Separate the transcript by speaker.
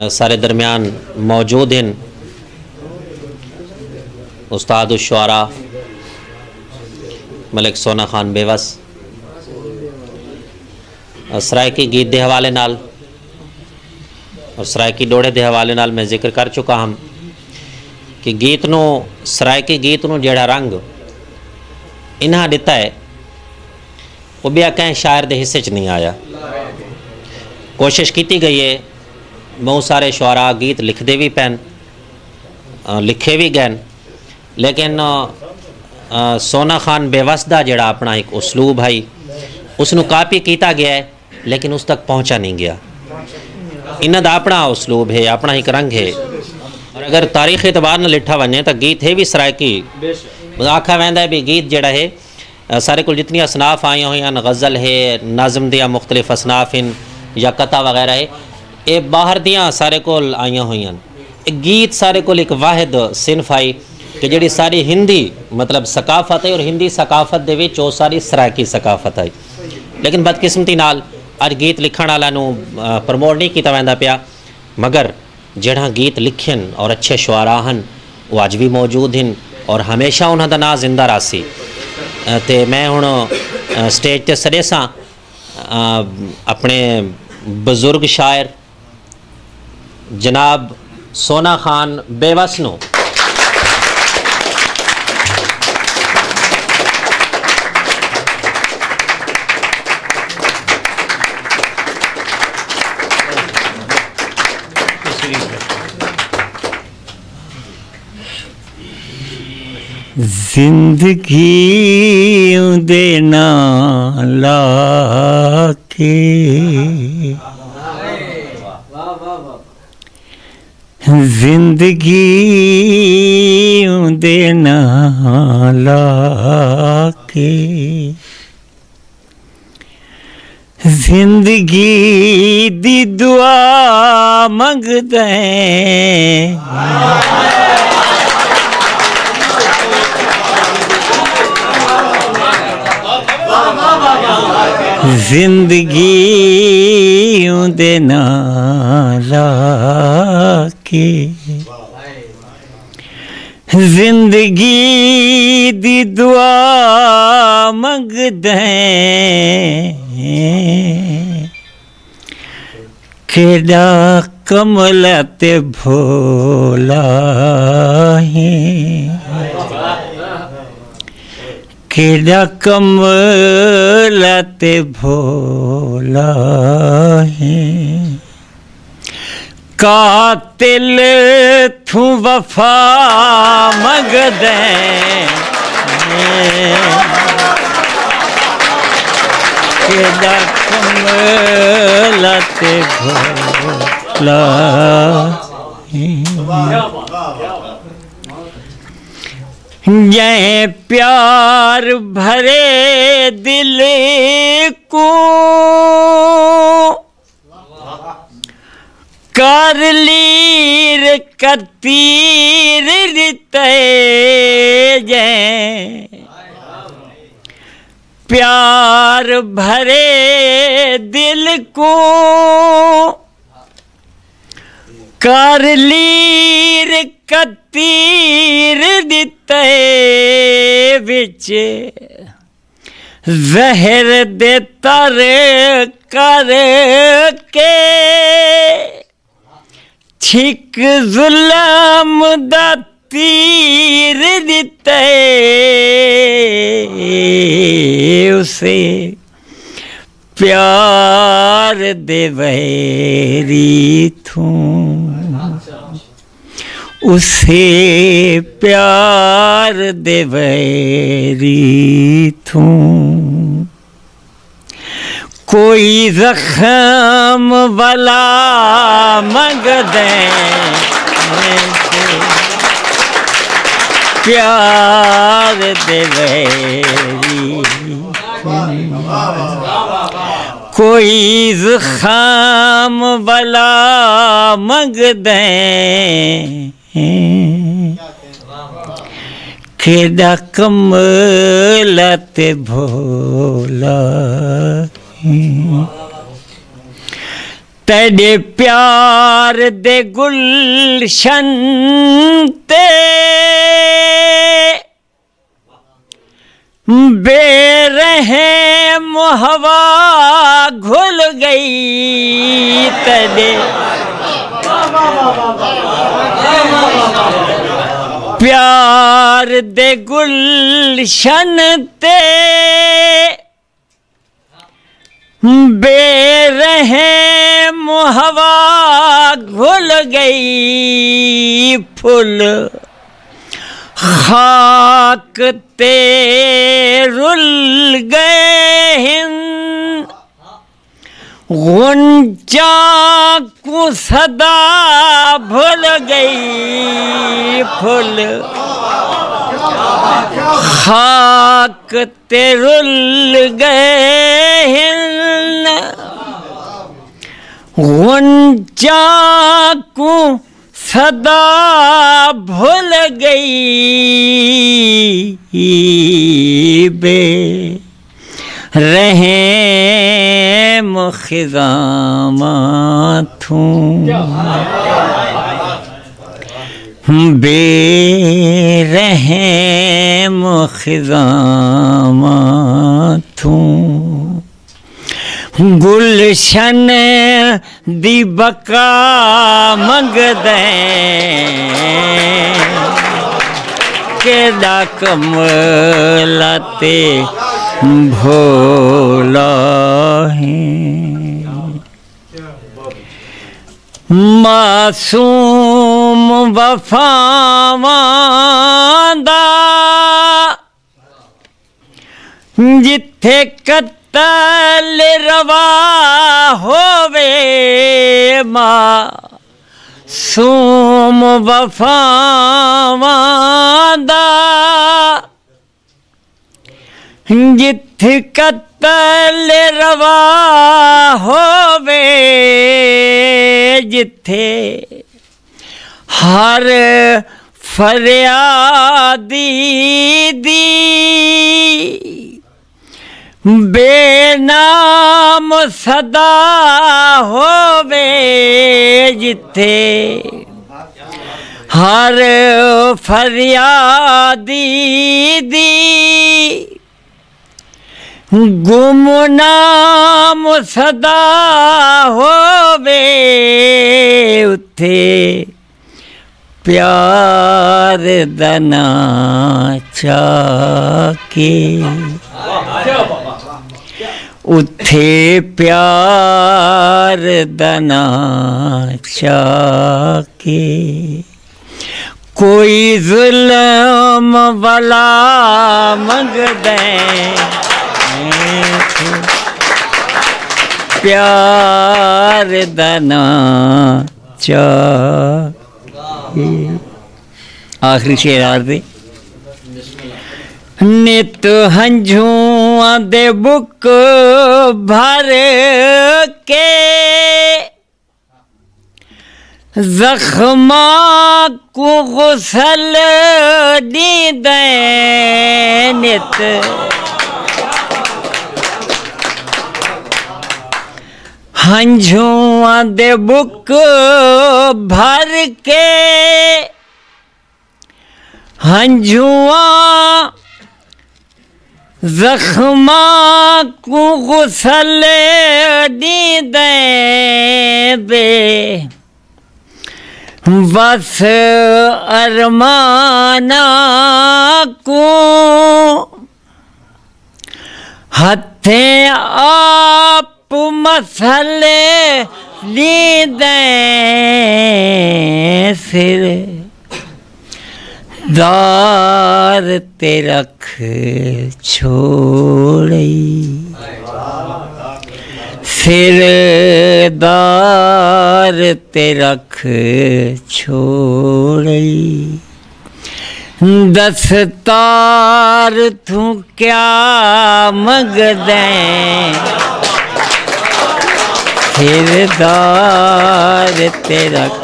Speaker 1: सारे दरमियान मौजूद हैं उस्ताद शुआरा मलिक सोना खान बेवस। सरायकी गीत के हवाले नाल और सरायकी डोड़े के हवाले नाल मैं जिक्र कर चुका हम कि गीत नू सरायकी गीत नू जेड़ा रंग इन्हां दिता है वो भी कहीं शायर के हिस्से च नहीं आया। कोशिश की गई है, बहुत सारे शुआरा गीत लिखते भी पैन, लिखे भी गए, लेकिन सोना खान बेवस का जोड़ा अपना एक उसलूब है उसनू कापी किया गया है लेकिन उस तक पहुँचा नहीं गया। इन्हों का अपना उसलूब है, अपना एक रंग है। और अगर तारीख एतबार न लिठा वने तो गीत है भी सरायकी आखा वह है भी गीत जोड़ा है सारे को जितनी असनाफ आई हुई गज़ल है, नज़म दिया मुख्तलिफ असनाफ इन या कथा वगैरह है, ये बाहर दियाँ सारे को आई हुई। गीत सारे को एक वाहिद सिनफ आई कि जी सारी हिंदी मतलब सकाफत है और हिंदी सकाफत दे विच वो सारी सरायकी सकाफत आई। लेकिन बदकिस्मती नाल अज गीत लिखण वाला नू प्रमोट नहीं किया वैंदा पिया, मगर जिहड़ा गीत लिखन और अच्छे शुआरा हैं वो अज भी मौजूद हैं और हमेशा उन्हां दा नाम जिंदा रासी। ते मैं हुण स्टेज ते सदे सा अपने बुजुर्ग शायर जनाब सोना खान बेवस नू
Speaker 2: जिंदगी दे नाला के जिंदगी दे नाला के जिंदगी दी दुआ मंगदे जिंदगी दे नाला के जिंदगी दी दुआ मंगदे केड़ा कमल ते भोला है, केड़ा कमल ते भोला है, कातिल थू वफा मंगदे केड़ा कमल ते भोला ये प्यार भरे दिल को कर लीर कतीर रिते जे प्यार भरे दिल को कर लीर कतीर दिते विच जहर दे तर कर के छिक जुल्म दा तीर दिते उसे प्यार दे वैरी थू उसे प्यार दे वैरी थू कोई जख्म वाला मंगदे प्यार दे वैरी कोई ज़ुखाम वाला मंगदे केड़ा कमल ते भोला तेरे प्यार दे गुलशन ते बेरहम हवा घुल गई। तेरे प्यार दे गुलशन ते बेरहम हवा घुल गई। फूल खाक ते रुल गए हैं, गुंजा को सदा भूल गई। फूल खाक ते रुल गए हैं, गुंजा को सदा भूल गई। बे रहे मुखिजामतूं बेरहम खिज़ामतूं गुलशन दी बका मंगदे केड़ा कमला ते भोला है। मासूम वफावां दा जिथे कत्ल रवा होवे, मासूम वफावां दा जिथे कत्ल रवा होवे, जिथे हर फरियादी दी बेनाम सदा होवे, जिथे हर फरियादी दी गुमनाम सदा होवे, उथे प्यार दना चाके, उथे प्यार दना चाके कोई जुल्म वाला मंगदे प्यार दना चाके। आखिरी शेर आर दे। नित हंझुआं दे बुक भर के जख्मा को गुसल दी दे, नित हंझुआं दे बुक भर के हंझुआं जख्मा को गुसल दी दे, बे बस अरमाना को हथे आप मसले ली दे, सिर दार ते रख छोड़ी, सिर दार ते रख छोड़ी। दस्तार तू क्या मंगदे, सिर दार ते रख